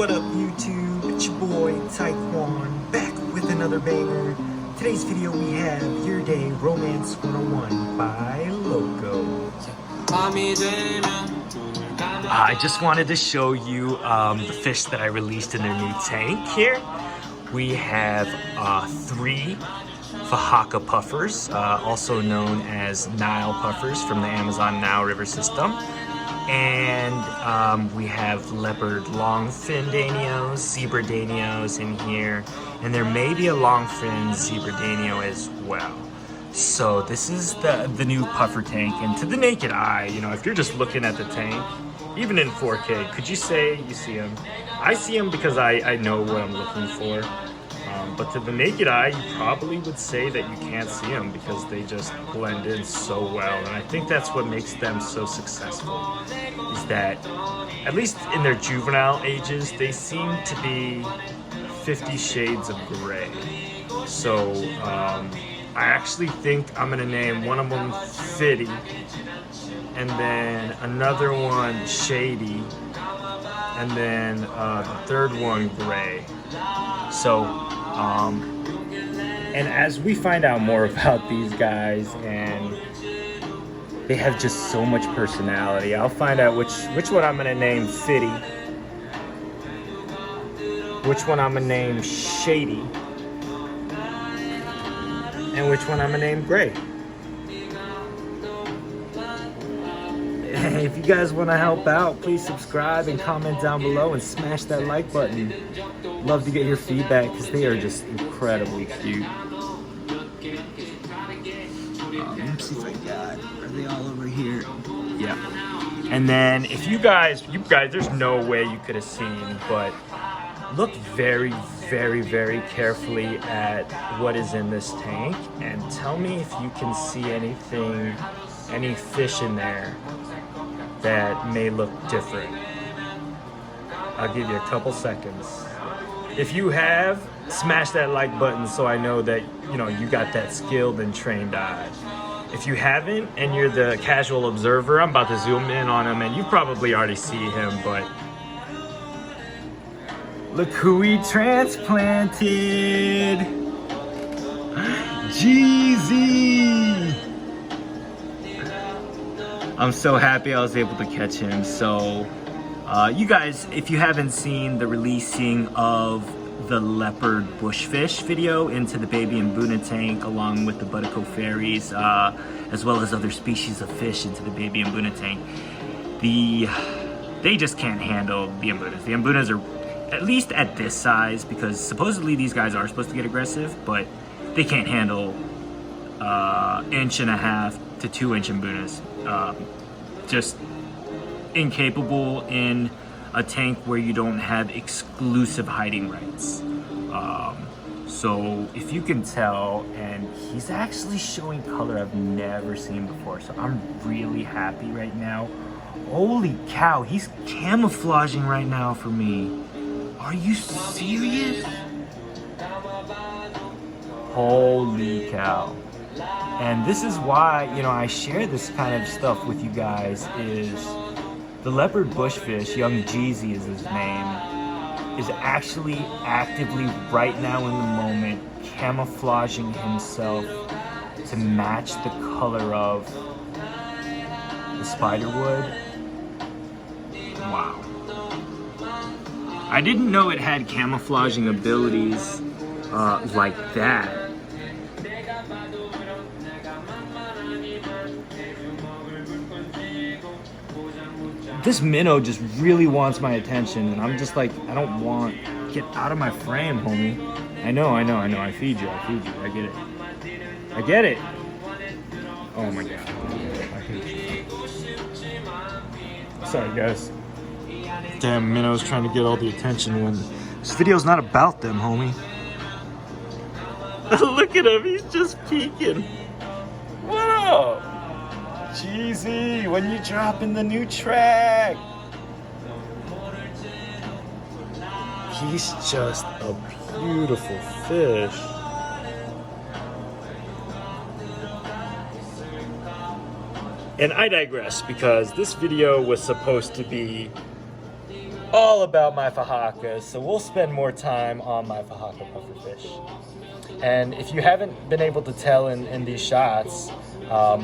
What up YouTube, it's your boy Taekwon back with another banger. Today's video we have Your Day Romance 101 by Loco. I just wanted to show you the fish that I released in their new tank here. We have 3 FAHAKA puffers, also known as NILE puffers from the Amazon Nile River system. And we have leopard longfin danios, zebra danios in here, and there may be a longfin zebra danio as well. So this is the new puffer tank, and to the naked eye, you know, if you're just looking at the tank, even in 4K, could you say you see them? I see them because I know what I'm looking for. But to the naked eye, you probably would say that you can't see them because they just blend in so well. And I think that's what makes them so successful, is that, at least in their juvenile ages, they seem to be 50 shades of gray. So I actually think I'm gonna name one of them Fiddy, and then another one Shady, and then the third one Gray. So and as we find out more about these guys, and they have just so much personality, I'll find out which one I'm gonna name Fiddy, which one I'm gonna name Shady, and which one I'm gonna name Gray. If you guys want to help out, please subscribe and comment down below and smash that like button. Love to get your feedback because they are just incredibly cute. Let me see if I got, are they all over here? Yeah. And then if you guys, there's no way you could have seen, but look very, very, very carefully at what is in this tank and tell me if you can see anything, any fish in there that may look different. I'll give you a couple seconds. If you have, smash that like button so I know that, you know, you got that skilled and trained eye. If you haven't and you're the casual observer, I'm about to zoom in on him and you probably already see him, but look who we transplanted. Jeezy. I'm so happy I was able to catch him. So you guys, if you haven't seen the releasing of the leopard bushfish video into the baby and Buna tank, along with the Buttico fairies, as well as other species of fish into the baby and Buna tank, they just can't handle the Mbunas. The Mbunas are, at least at this size, because supposedly these guys are supposed to get aggressive, but they can't handle 1.5 to 2 inch Mbunas. Just incapable in a tank where you don't have exclusive hiding rights. So if you can tell, and he's actually showing color I've never seen before, so I'm really happy right now. Holy cow, he's camouflaging right now for me. Are you serious? Holy cow. And this is why, you know, I share this kind of stuff with you guys, is the leopard bushfish, young Jeezy is his name, is actually actively right now in the moment camouflaging himself to match the color of the spiderwood. Wow. I didn't know it had camouflaging abilities like that. This minnow just really wants my attention, and I'm just like, I don't want, get out of my frame, homie. I know, I feed you, I get it. I get it. Oh my God. I hate you. Sorry guys. Damn, minnow's trying to get all the attention when this video's not about them, homie. Look at him, he's just peeking. What up? Jeezy, when you dropping the new track? He's just a beautiful fish. And I digress, because this video was supposed to be all about my FAHAKAs, so we'll spend more time on my FAHAKA pufferfish. And if you haven't been able to tell in these shots,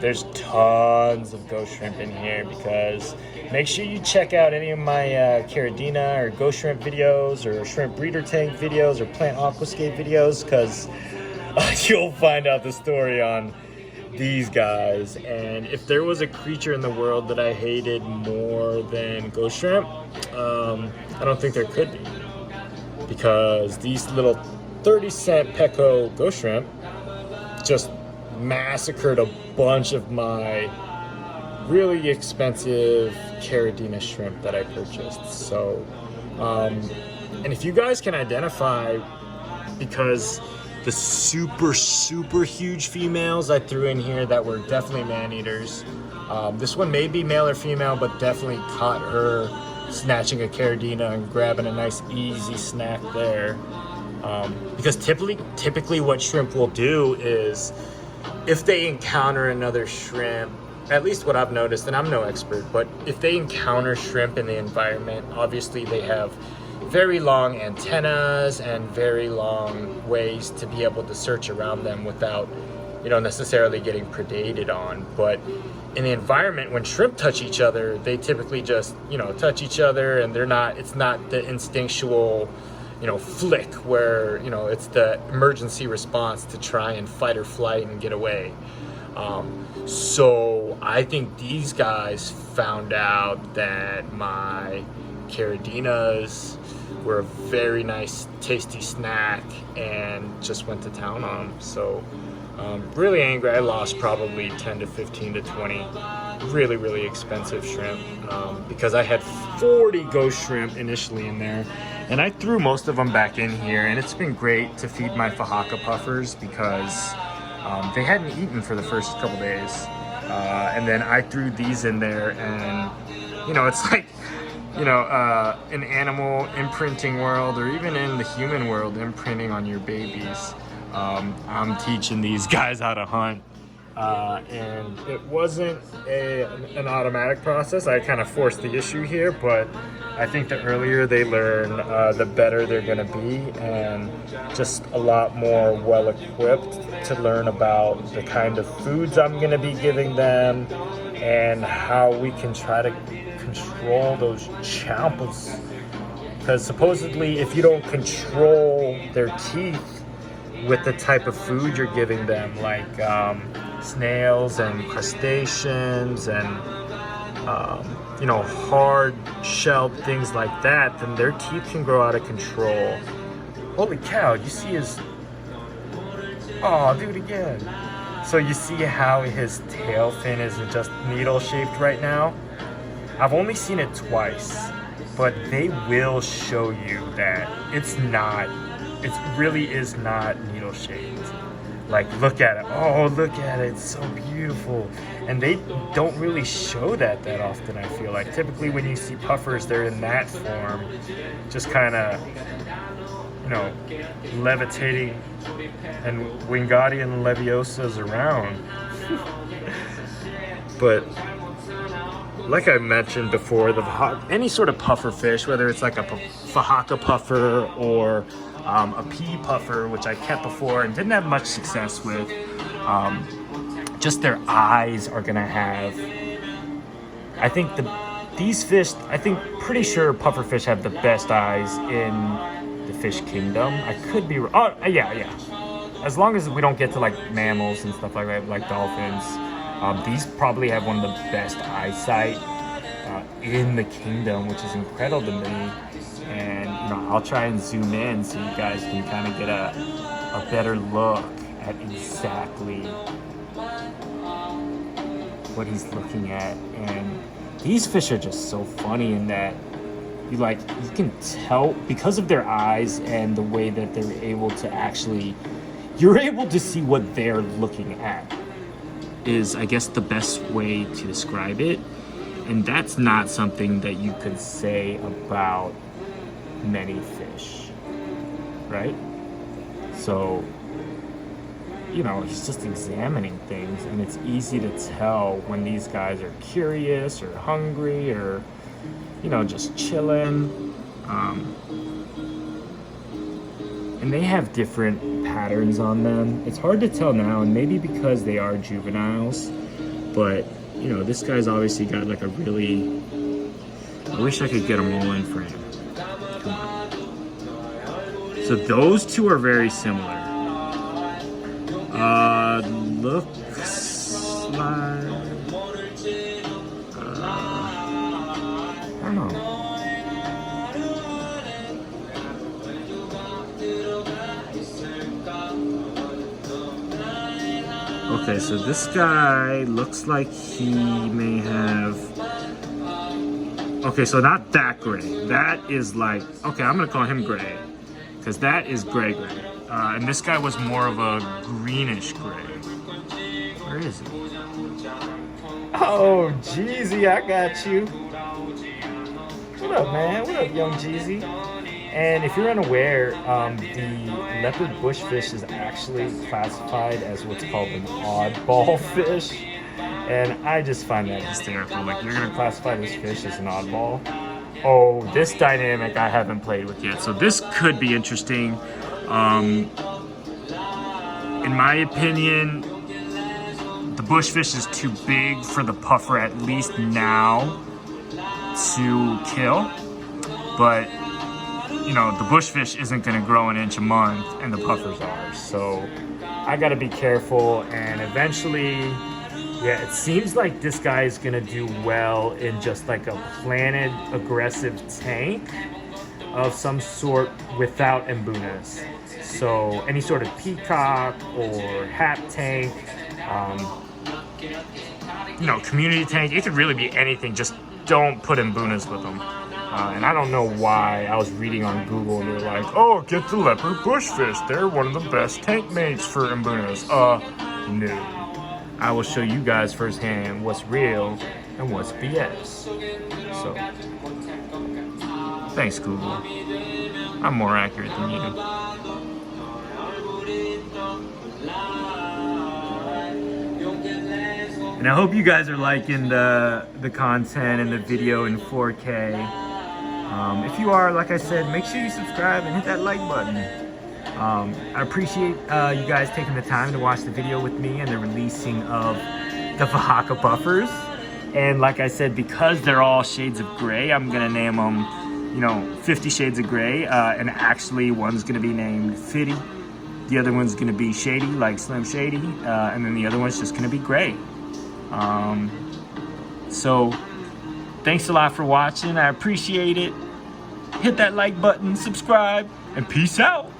there's tons of ghost shrimp in here, because make sure you check out any of my Caridina or ghost shrimp videos or shrimp breeder tank videos or plant aquascape videos, because you'll find out the story on these guys. And if there was a creature in the world that I hated more than ghost shrimp, I don't think there could be, because these little 30-cent Pecco ghost shrimp just massacred a bunch of my really expensive Caridina shrimp that I purchased. So, and if you guys can identify, because the super huge females I threw in here that were definitely man-eaters. This one may be male or female, but definitely caught her snatching a Caridina and grabbing a nice easy snack there. Because typically what shrimp will do is, if they encounter another shrimp, at least what I've noticed, and I'm no expert, but if they encounter shrimp in the environment, obviously they have very long antennas and very long ways to be able to search around them without, necessarily getting predated on. But in the environment, when shrimp touch each other, they typically just, touch each other, and it's not the instinctual, flick where, it's the emergency response to try and fight or flight and get away. So I think these guys found out that my Caridinas were a very nice, tasty snack and just went to town on them. So really angry. I lost probably 10 to 15 to 20 really expensive shrimp, because I had 40 ghost shrimp initially in there, and I threw most of them back in here. And it's been great to feed my FAHAKA puffers, because they hadn't eaten for the first couple days, and then I threw these in there, and it's like an animal imprinting world, or even in the human world, imprinting on your babies. I'm teaching these guys how to hunt, and it wasn't an automatic process. I kind of forced the issue here, but I think the earlier they learn, the better they're going to be, and just a lot more well-equipped to learn about the kind of foods I'm going to be giving them, and how we can try to control those champas. Because supposedly, if you don't control their teeth with the type of food you're giving them, like snails and crustaceans and hard shelled things like that, then their teeth can grow out of control. Holy cow, you see his... Oh, do it again. So you see how his tail fin is just needle shaped right now? I've only seen it twice, but they will show you that it really is not needle shaped. Like, look at it. Oh, look at it. It's so beautiful. And they don't really show that often, I feel like. Typically when you see puffers, they're in that form, just kind of, levitating and Wingardium Leviosas around. But like I mentioned before, any sort of puffer fish, whether it's like a FAHAKA puffer or a pea puffer, which I kept before and didn't have much success with, just their eyes are gonna have, I think pretty sure puffer fish have the best eyes in the fish kingdom. I could be wrong. Oh, yeah. As long as we don't get to like mammals and stuff like that, like dolphins, these probably have one of the best eyesight in the kingdom, which is incredible to me. And I'll try and zoom in so you guys can kind of get a better look at exactly what he's looking at. And these fish are just so funny in that you can tell, because of their eyes and the way that they're able to actually, you're able to see what they're looking at, is I guess the best way to describe it. And that's not something that you could say about many fish, right? So he's just examining things, and it's easy to tell when these guys are curious or hungry or just chilling. and they have different patterns on them. It's hard to tell now, and maybe because they are juveniles, but you know, this guy's obviously got like a really, I wish I could get them all in frame. Come on. So those two are very similar. Looks like, I don't know. Okay, so this guy looks like he may have, okay, so not that gray. That is like, okay, I'm gonna call him gray, because that is gray. And this guy was more of a greenish gray. Where is he? Oh, Jeezy, I got you. What up, man? What up, young Jeezy? And if you're unaware, the leopard bushfish is actually classified as what's called an oddball fish. And I just find that hysterical. Like, you're gonna classify this fish as an oddball? Oh, this dynamic I haven't played with yet. So this could be interesting. In my opinion, the bushfish is too big for the puffer, at least now, to kill. But, you know, the bushfish isn't gonna grow an inch a month, and the puffers are. So I gotta be careful, and eventually, yeah, it seems like this guy is gonna do well in just like a planted aggressive tank of some sort without embunas. So any sort of peacock or hat tank, you know, community tank, it could really be anything, just don't put embunas with them. And I don't know why. I was reading on Google and they're like, oh, get the leopard bushfish. They're one of the best tank mates for embunas. No. I will show you guys firsthand what's real and what's BS. So, thanks, Google. I'm more accurate than you. And I hope you guys are liking the content and the video in 4K. If you are, like I said, make sure you subscribe and hit that like button. I appreciate you guys taking the time to watch the video with me and the releasing of the FAHAKA puffers. And like I said, because they're all shades of gray, I'm gonna name them, you know, 50 Shades of Gray. And actually, one's gonna be named Fiddy. The other one's gonna be Shady, like Slim Shady. And then the other one's just gonna be gray. So thanks a lot for watching. I appreciate it. Hit that like button, subscribe, and peace out.